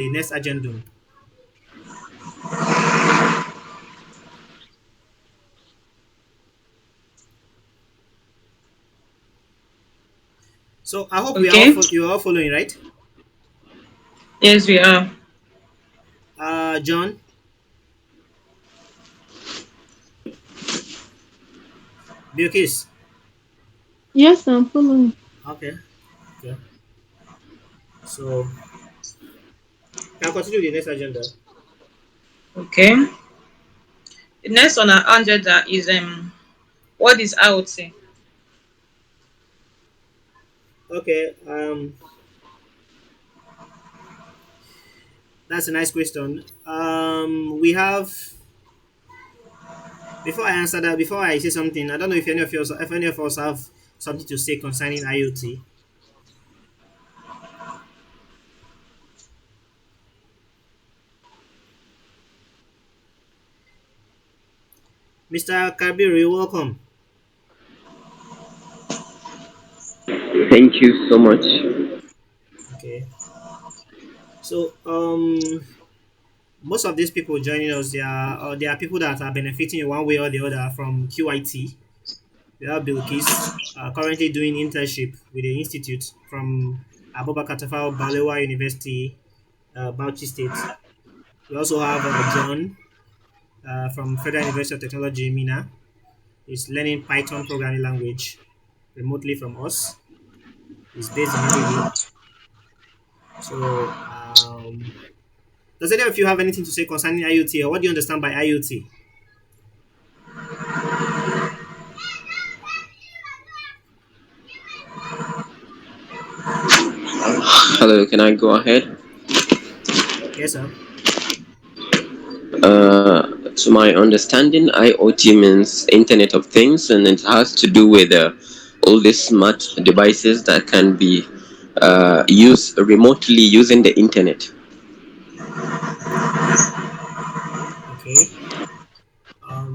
the next agenda. So I hope Okay. you are all following, right? Yes, we are. John, Bilkis. Yes, I'm following. Okay. Okay. So can continue with the next agenda. Okay. The next on our agenda is what is IoT? Okay. That's a nice question. We have before I answer that, before I say something, I don't know if any of us have something to say concerning IoT. Mr. Kabir, you're welcome. Thank you so much. Okay. So most of these people joining us, they are people that are benefiting in one way or the other from QIT. We have Bilkis currently doing internship with the institute from Abubakar Tafawa Balewa University, Bauchi State. We also have John from Federal University of Technology, Mina. He's learning Python programming language remotely from us. He's based in Enugu. So, does any of you have anything to say concerning IoT, or what do you understand by IoT? Hello, can I go ahead? Yes, sir. To my understanding, IoT means Internet of Things, and it has to do with all these smart devices that can be used remotely using the internet. Okay.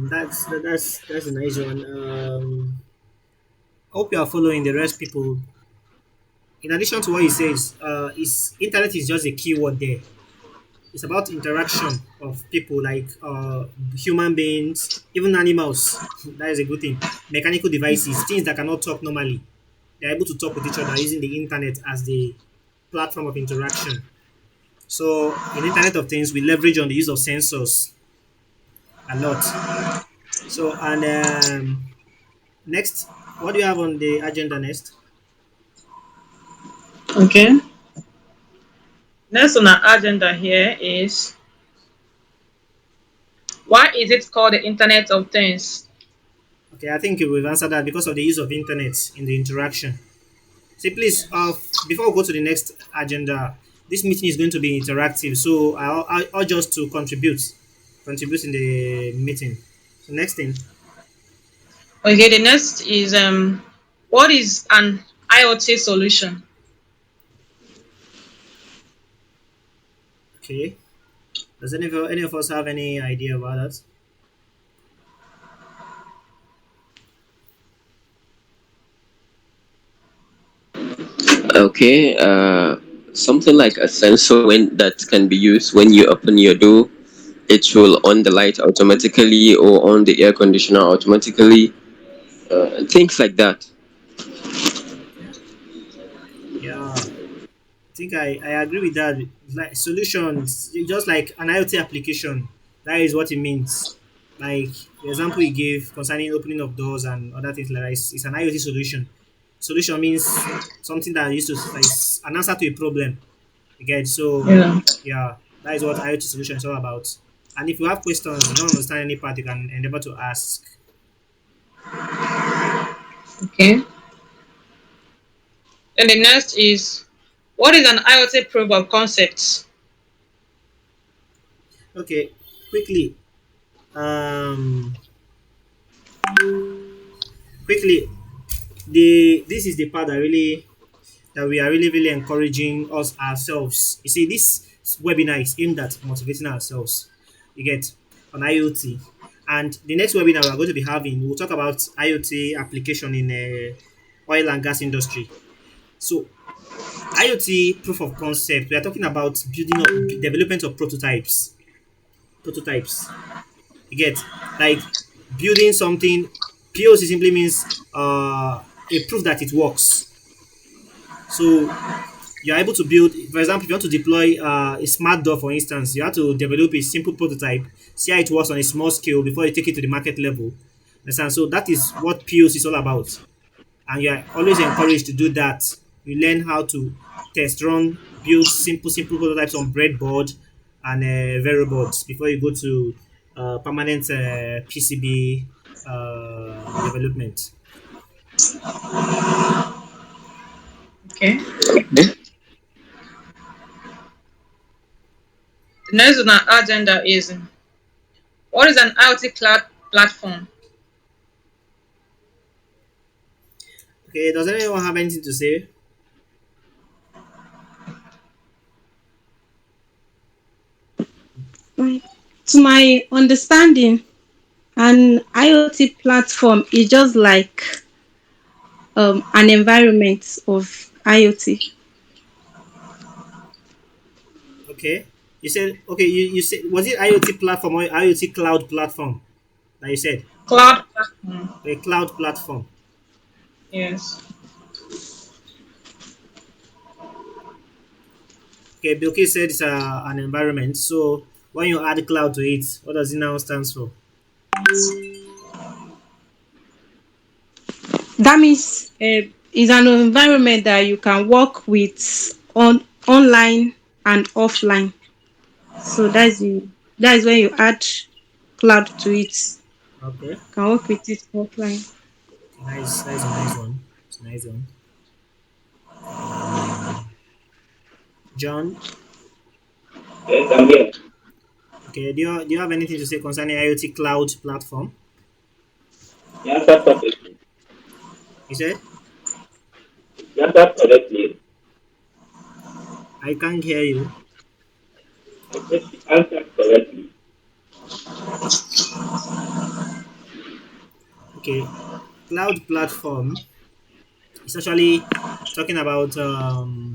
That's a nice one. Hope you are following the rest people. In addition to what he says, is internet is just a keyword there. It's about interaction of people like human beings, even animals. That is a good thing. Mechanical devices, things that cannot talk normally. They're able to talk with each other using the internet as the platform of interaction. So in Internet of Things, we leverage on the use of sensors a lot. So and next, what do you have on the agenda next? Okay. Next on our agenda here is why is it called the Internet of Things? Okay, I think we've answered that because of the use of internet in the interaction. See, please, before we go to the next agenda, this meeting is going to be interactive, so I'll just to contribute in the meeting. So next thing, Okay, the next is what is an IoT solution? okay. Does any of us have any idea about that? Okay, something like a sensor when that can be used when you open your door. It will on the light automatically or on the air conditioner automatically. Things like that. Okay. Yeah, I think I agree with that. Like solutions, just like an IoT application, that is what it means. Like the example you gave concerning opening of doors and other things like that, it's an IoT solution. Solution means something that used to like an answer to a problem. Again, so Yeah. yeah, that is what IoT solution is all about. And if you have questions, you don't understand any part, you can endeavor to ask. Okay. Then the next is what is an IoT proof of concept? Okay, quickly. Um, quickly. This is the part that we are really encouraging us ourselves. You see, this webinar is aimed at motivating ourselves. You get on IoT, and the next webinar we are going to be having, we'll talk about IoT application in oil and gas industry. So IoT proof of concept. We are talking about building up development of prototypes. Prototypes. You get like building something. POC simply means a proof that it works. So you're able to build, for example, if you want to deploy a smart door, for instance, you have to develop a simple prototype, see how it works on a small scale before you take it to the market level. Understand? So that is what POC is all about. And you're always encouraged to do that. You learn how to test run, build simple prototypes on breadboard and variables before you go to permanent PCB development. Okay. Okay. The next on our agenda is what is an IoT cloud platform? Okay, does anyone have anything to say? Right. To my understanding, an IoT platform is just like an environment of IoT. Okay. You said okay. You said, was it IoT platform or IoT cloud platform? That you said Cloud platform. a cloud platform. Yes. Okay, Bilkis said it's an environment. So when you add cloud to it, what does it now stands for? That means it's an environment that you can work with online and offline. So that is when you add cloud to it. Okay, Can work with it offline. nice. That is a nice one. It's a nice one. Um, John. Yes, I'm here. Okay, do you have anything to say concerning IoT cloud platform? You answered perfectly. You said You answered correctly. I can't hear you. I said you answered correctly. Okay, cloud platform is actually talking about the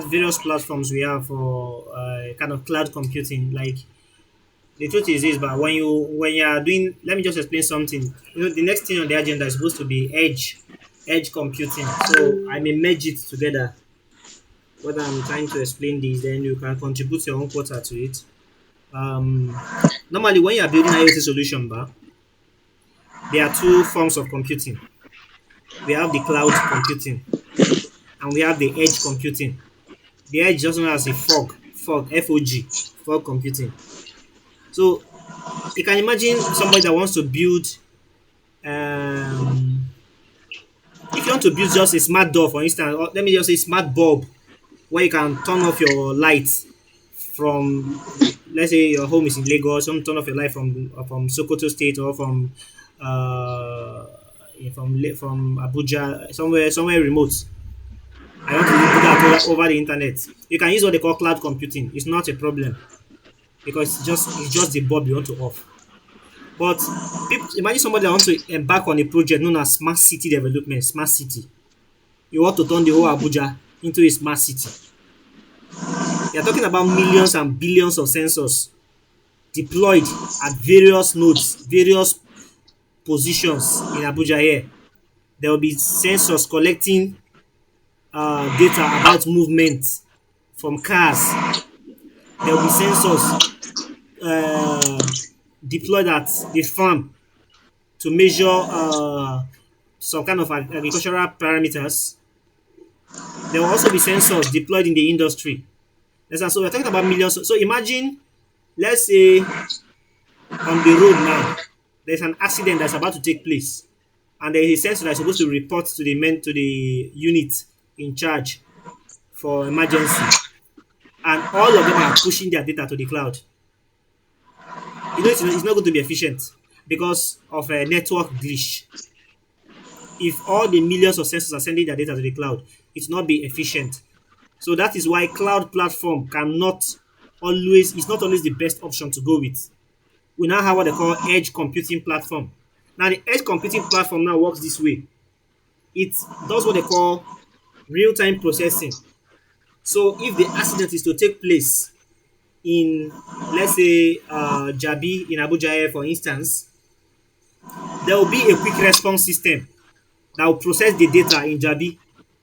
various platforms we have for kind of cloud computing. Like the truth is this, but when you are doing, let me just explain something. You know, the next thing on the agenda is supposed to be edge computing. So I may merge it together. What I'm trying to explain this, then you can contribute your own quota to it. Um, Normally, when you are building IoT solution, there are two forms of computing. We have the cloud computing and we have the edge computing. The edge just known as a fog computing. So you can imagine somebody that wants to build, um, if you want to build just a smart door, for instance, or let me just say smart bulb, where you can turn off your lights from, let's say your home is in Lagos, you want to turn off your light from Sokoto State or uh, from Abuja, somewhere remote. I want to do that over the internet. You can use what they call cloud computing. It's not a problem because it's just the bulb you want to off. But imagine somebody that wants to embark on a project known as smart city development, smart city. You want to turn the whole Abuja into a smart city. You're talking about millions and billions of sensors deployed at various nodes, various positions in Abuja here. There will be sensors collecting data about movement from cars. There will be sensors deployed at the farm to measure some kind of agricultural parameters. There will also be sensors deployed in the industry. So we're talking about millions. So imagine, let's say on the road now, there's an accident that's about to take place, and there is a sensor that's supposed to report to the unit in charge for emergency, and all of them are pushing their data to the cloud. You know it's not going to be efficient because of a network glitch. If all the millions of sensors are sending their data to the cloud, it will not be efficient. So that is why cloud platform it's not always the best option to go with. We now have what they call edge computing platform. Now the edge computing platform now works this way. It does what they call real-time processing. So if the accident is to take place in, let's say, Jabi in Abuja, for instance, there will be a quick response system that will process the data in Jabi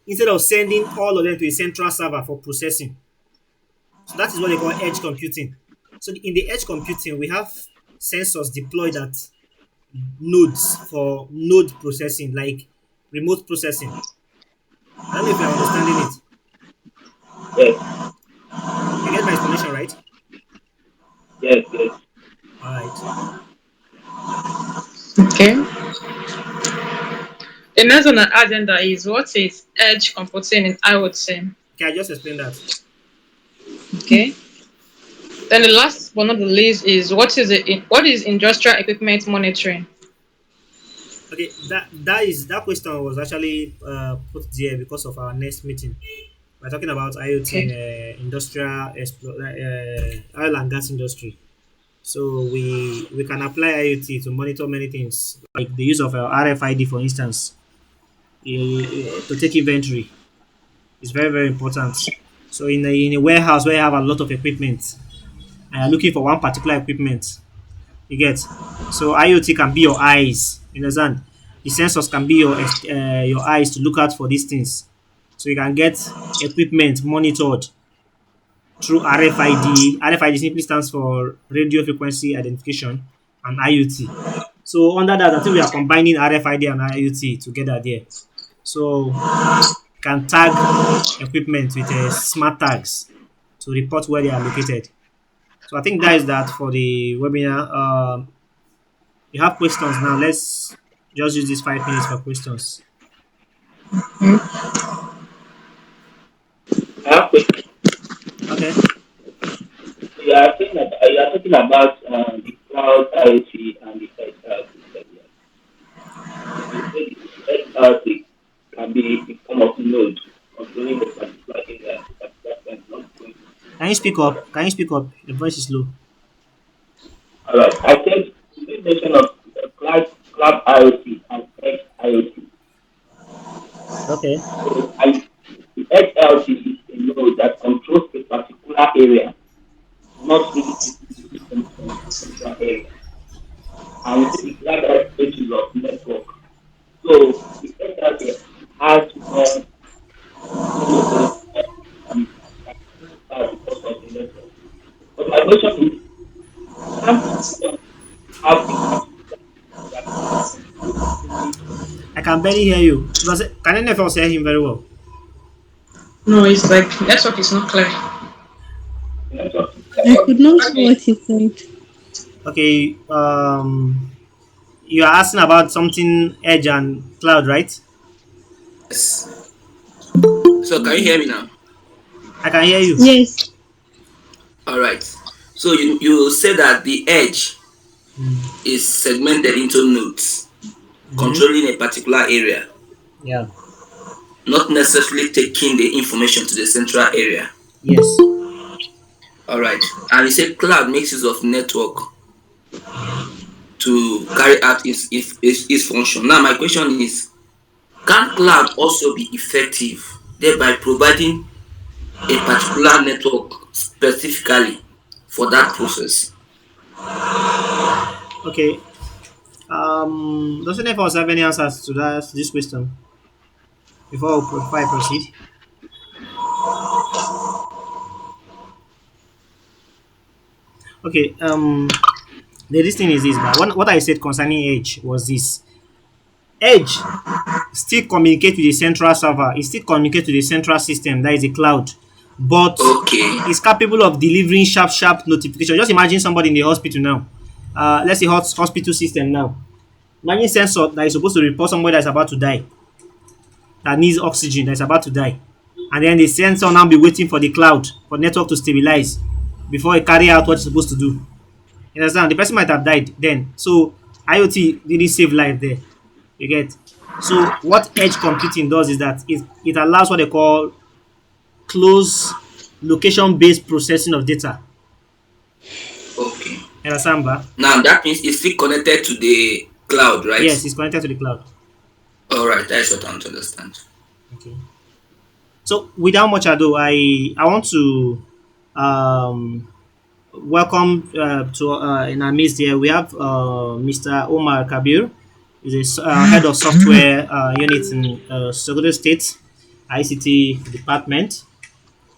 instead of sending all of them to a central server for processing. So that is what they call edge computing. So in the edge computing, we have sensors deployed at nodes for node processing, like remote processing. I don't know if you're understanding it. Yes, You get my explanation, right? yes, yes. All right. Okay. The next on the agenda is what is edge computing in IoT. Okay, I just explained that. Okay. Then the last but not the least is what is industrial equipment monitoring? Okay, that question was actually put there because of our next meeting. We're talking about IoT in Okay. industrial oil and gas industry. So we can apply IoT to monitor many things, like the use of RFID, for instance, to take inventory. Is very very important. So in a warehouse where you have a lot of equipment and you're looking for one particular equipment, you get. So IoT can be your eyes. You understand? The sensors can be your eyes to look out for these things. So you can get equipment monitored through RFID. RFID simply stands for radio frequency identification and IoT. So under that, I think we are combining RFID and IoT together there. So can tag equipment with smart tags to report where they are located. So I think that is that for the webinar. You have questions now. Let's just use these 5 minutes for questions. I have questions. Okay. You are talking about the cloud IoT and the edge IoT segment. You said the edge IoT can be in form of node controlling a particular area, a particular point, not going Can you speak further. up? Can you speak up? The voice is low. All right. I said you made mention of cloud IoT and edge IoT. Okay. So the edge IoT is a node that controls a particular area, not really anything from the central area. And we say the cloud IoT is of network. So the edge IoT has more um, because of the network. But my question is, can't one have a particular that I can barely hear you. Can any of us hear him very well? No, it's like network is not clear. network is I clear? could not hear Okay. what he said. Okay. You are asking about something edge and cloud, right? Yes. So can you hear me now? I can hear you. Yes. All right. So you say that the edge is segmented into nodes Mm-hmm. controlling a particular area, Yeah. not necessarily taking the information to the central area. Yes. All right. And you say cloud makes use of network Mm-hmm. to carry out its function. Now my question is, can cloud also be effective, thereby providing a particular network specifically for that process? Okay. Does any of us have any answers to this question before I proceed? Okay. The this thing is this, but what I said concerning Edge was this: Edge still communicate with the central server. It still communicate to the central system, that is the cloud, but Okay. it's capable of delivering sharp notification. Just imagine somebody in the hospital now. Let's say hospital system now. Imagine sensor that is supposed to report somebody that's about to die, that needs oxygen, that's about to die, and then the sensor now be waiting for the cloud for network to stabilize before it carry out what it's supposed to do. You understand? The person might have died then. So IoT didn't save life there. You get? So what edge computing does is that it allows what they call close location based processing of data. Okay. You understand, ba? Now that means it's still connected to the cloud, right? Yes, it's connected to the cloud. All right, that's what I want to understand. Okay. So without much ado, I want to um, welcome to in our midst here. We have Mr. Omar Kabir. He's a head of software unit in Sokoto State ICT department.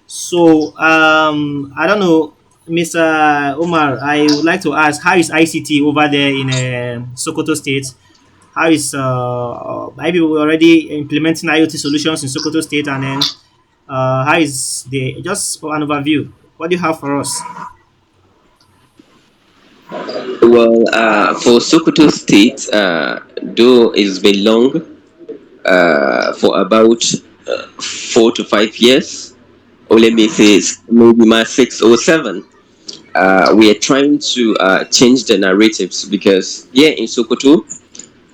So I don't know, Mr. Omar. I would like to ask, how is ICT over there in Sokoto State? How is maybe we're already implementing IoT solutions in Sokoto State, and then how is the just for an overview? What do you have for us? Well, for Sokoto State, though it's been long, for about 4 to 5 years, or let me say maybe my 6 or 7. We are trying to change the narratives because here in Sokoto,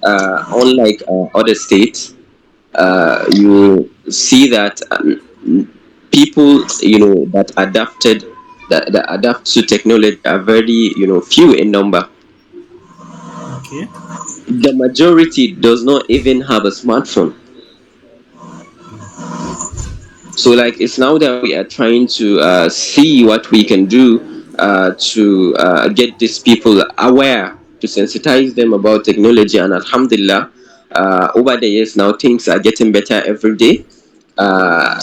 unlike other states, you see that people, that that adapt to technology are very, few in number. Okay. The majority does not even have a smartphone. So like it's now that we are trying to see what we can do to get these people aware, to sensitize them about technology. And alhamdulillah, over the years now things are getting better every day. uh,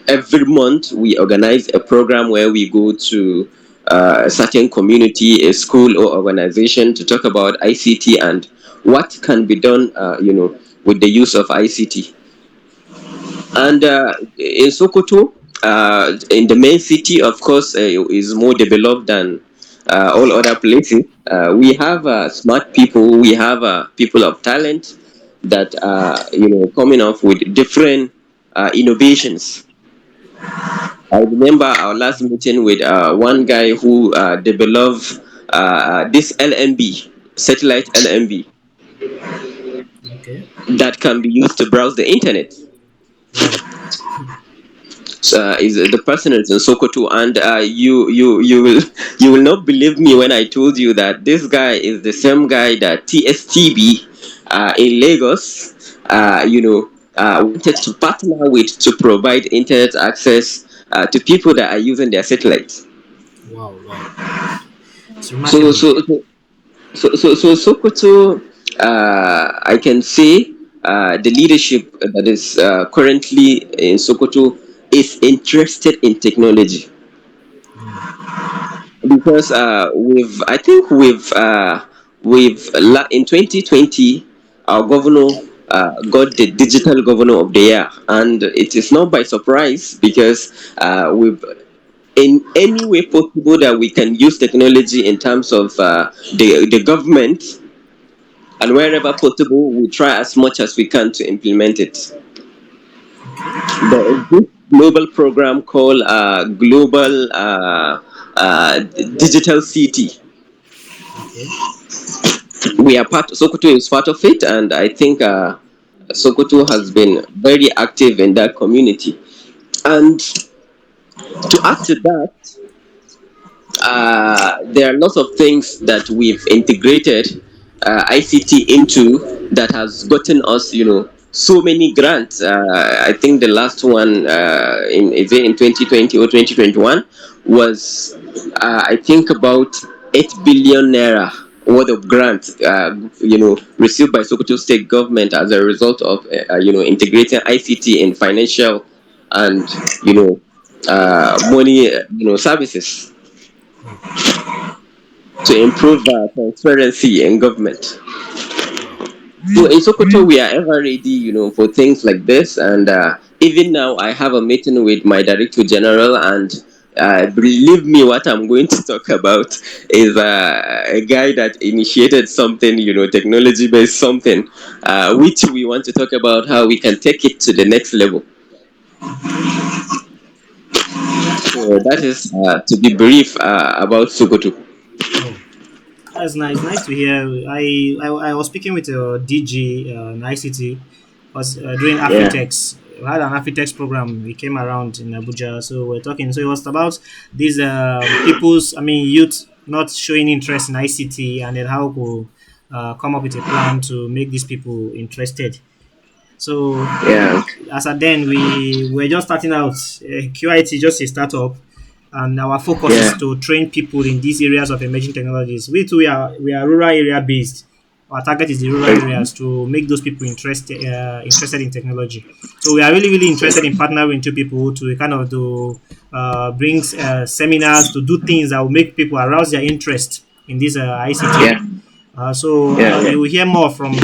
every month we organize a program where we go to a certain community, a school or organization, to talk about ICT and what can be done, with the use of ICT. And in Sokoto, in the main city, of course, is more developed than all other places. We have smart people. We have people of talent that are, coming up with different innovations. I remember our last meeting with one guy who developed this LMB, satellite LMB, Okay. that can be used to browse the internet. Wow. Is the person is in Sokoto, and you will you will not believe me when I told you that this guy is the same guy that TSTB in Lagos, wanted to partner with to provide internet access to people that are using their satellites. Wow. Wow. It's So remarkable. so so so Sokoto, I can say the leadership that is currently in Sokoto is interested in technology, Mm. because I think in 2020 our governor got the digital governor of the year, and it is not by surprise because we've, in any way possible that we can use technology in terms of the government, and wherever possible we try as much as we can to implement it. Okay. There is this global program called Global Digital City. Okay. Sokoto is part of it, and I think Sokoto has been very active in that community. And to add to that, there are lots of things that we've integrated ICT into that has gotten us, so many grants. I think the last one in 2020 or 2021 was, I think, about 8 billion naira worth of grant, received by Sokoto State government as a result of, integrating ICT in financial and, money, services, Oh. to improve transparency in government. Wow. So in Sokoto, we are ever ready, for things like this. And even now, I have a meeting with my Director General, and believe me, what I'm going to talk about is a guy that initiated something, technology-based something, which we want to talk about how we can take it to the next level. Okay. So that is to be brief about Sokoto. Oh, that's nice. Nice to hear. I was speaking with DG in ICT. Was doing Yeah. Afitex. We had an Afitex program. We came around in Abuja, so we're talking. So it was about these people's, I mean, youth not showing interest in ICT, and then how to come up with a plan to make these people interested. So Yeah. as at then we were just starting out. QIT just a startup, and our focus Yeah. is to train people in these areas of emerging technologies. We too we are rural area based. Our target is the rural Okay. areas to make those people interested in technology. So we are really interested in partnering with people to kind of do bring seminars to do things that will make people arouse their interest in this ICT. Yeah. So Yeah. you will hear more from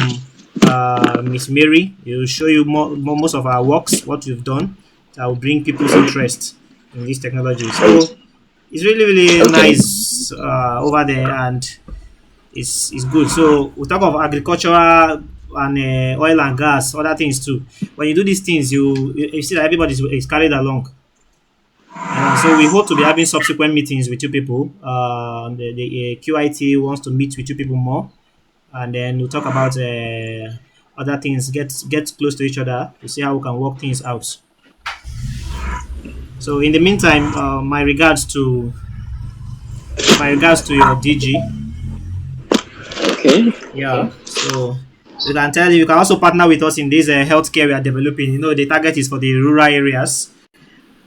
Miss Mary. He will show you most of our works, what we've done, that will bring people's interest in this technology. So it's really Okay. nice over there, and it's good. So we talk of agricultural and oil and gas, other things too. When you do these things, you see that everybody is carried along. So we hope to be having subsequent meetings with you people. The QIT wants to meet with you people more, and then we'll talk about other things. Get close to each other to see how we can work things out. So in the meantime, my regards to your DG. Okay. Yeah. So we can tell you can also partner with us in this healthcare we are developing. The target is for the rural areas.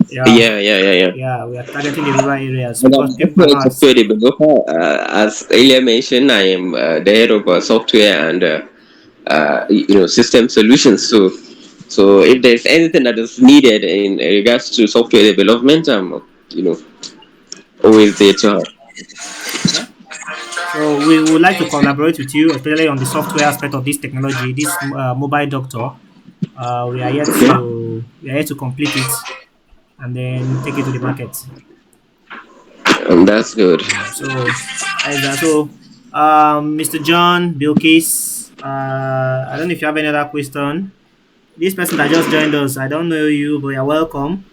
Yeah. Yeah. Yeah. Yeah. Yeah. Yeah, we are targeting the rural areas And because I'm people also a cannot. software developer. As earlier mentioned, I am the head of software and system solutions. So if there's anything that is needed in regards to software development, I'm always there to help. Okay. So we would like to collaborate with you, especially on the software aspect of this technology, this mobile doctor. We are yet Okay. to complete it and then take it to the market. That's good. So that is that. So, Mr. John Bilkis, I don't know if you have any other question. This person that just joined us, I don't know you, but you're welcome.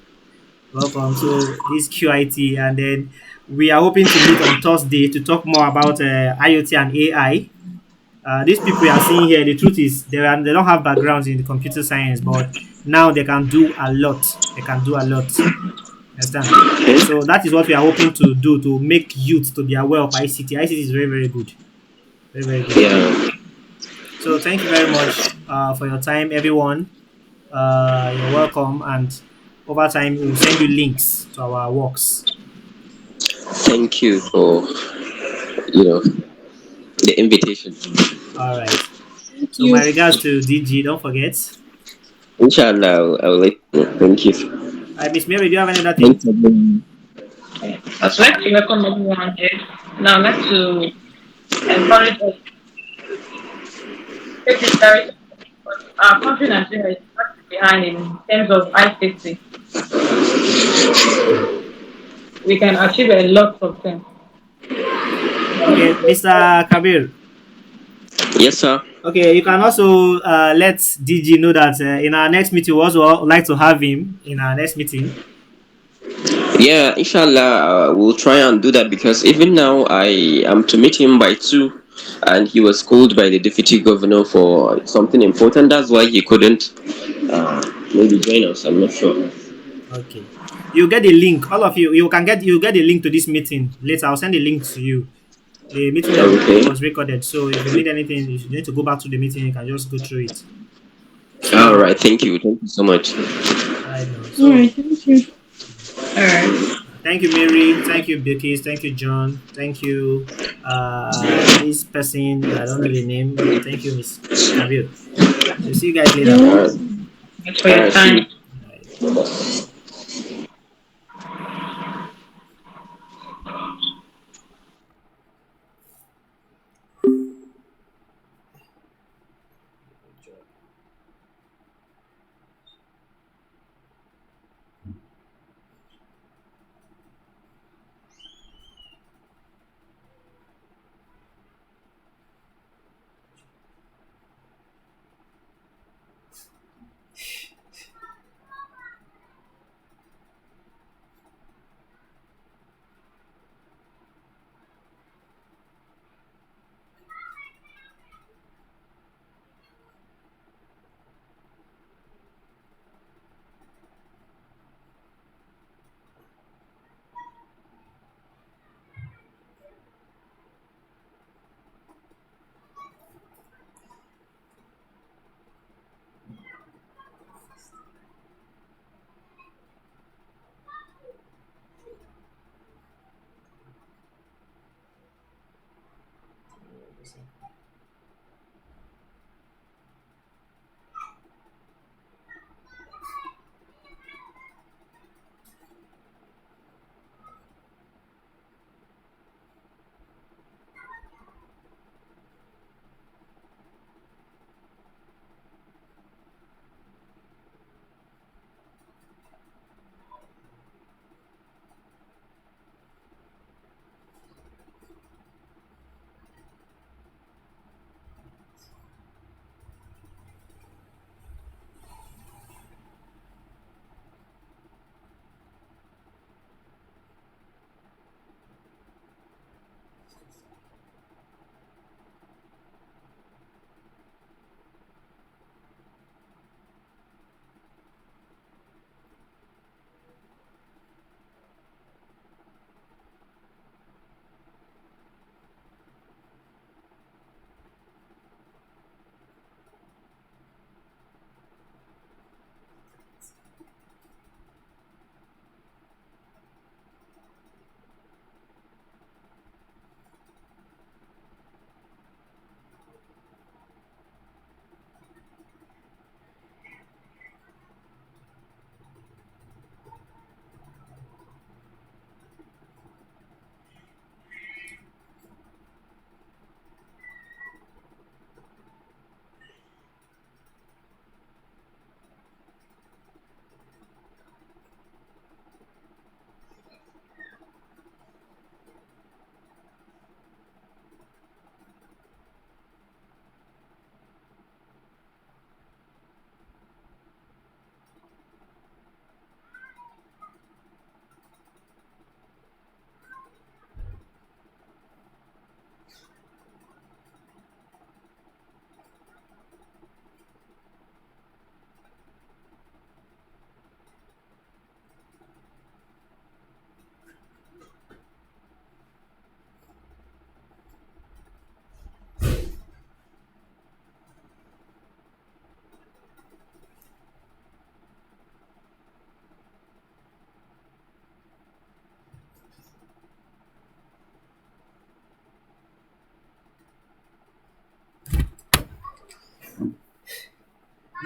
Welcome. So this QIT, and then we are hoping to meet on Thursday to talk more about IoT and AI. These people you are seeing here, the truth is they don't have backgrounds in the computer science, but now they can do a lot. They can do a lot. Understand? So that is what we are hoping to do to make youth to be aware of ICT. ICT is very, very good. Very, very good. Yeah. So thank you very much for your time, everyone. You're welcome. And over time, we'll send you links to our works. Thank you for you know the invitation. All right. Thank So you. my regards to DG. Don't forget. Inshallah, I'll let you know. Thank you. Miss Mary, do you have any other thing? Thanks again. I'd like to welcome everyone here. Now, I'd like to encourage us to take this direction. Our country, Nigeria, is not behind in terms of ICT. We can achieve a lot of things. Okay, Mr. Kabir. Yes, sir. Okay, you can also let DG know that in our next meeting, we also like to have him in our next meeting. Yeah, inshallah, we'll try and do that because even now I am to meet him by 2, and he was called by the deputy governor for something important. That's why he couldn't maybe join us. I'm not sure. Okay. You get the link. All of you, you get the link to this meeting later. I'll send the link to you. The meeting Okay. was recorded, so if you need anything, if you need to go back to the meeting, you can just go through it. All So right. Thank you. Thank you so much. I know. All So right. Thank you. All right. thank you, Mary. Thank you, Bilkis. Thank you, John. Thank you, this person. I don't know the name, but thank you, Miss Kabir. So see you guys You're later. All right. welcome. Thanks for All your right. See time. you. Bye. Bye-bye.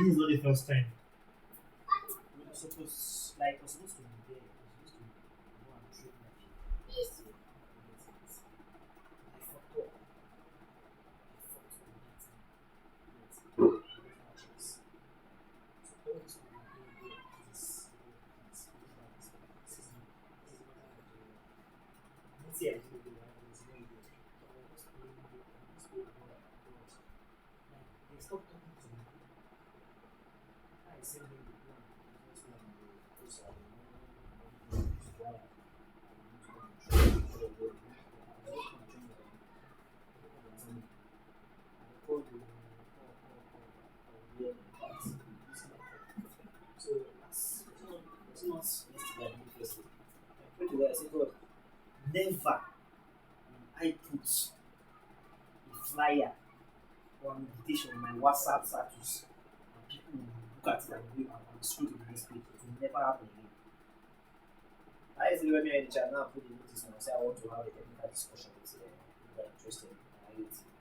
this is not the first time. We're supposed to be there. We're supposed to go and train like this. I fucked up. So it's not yesterday. I pray to God, I say, God, never I put a flyer or an invitation on my WhatsApp status and people will look at it and go and scroll to the next page. It will never happen again. I used to when me in the chat now put the notice and I say I want to have a technical discussion with people that are interested in IoT.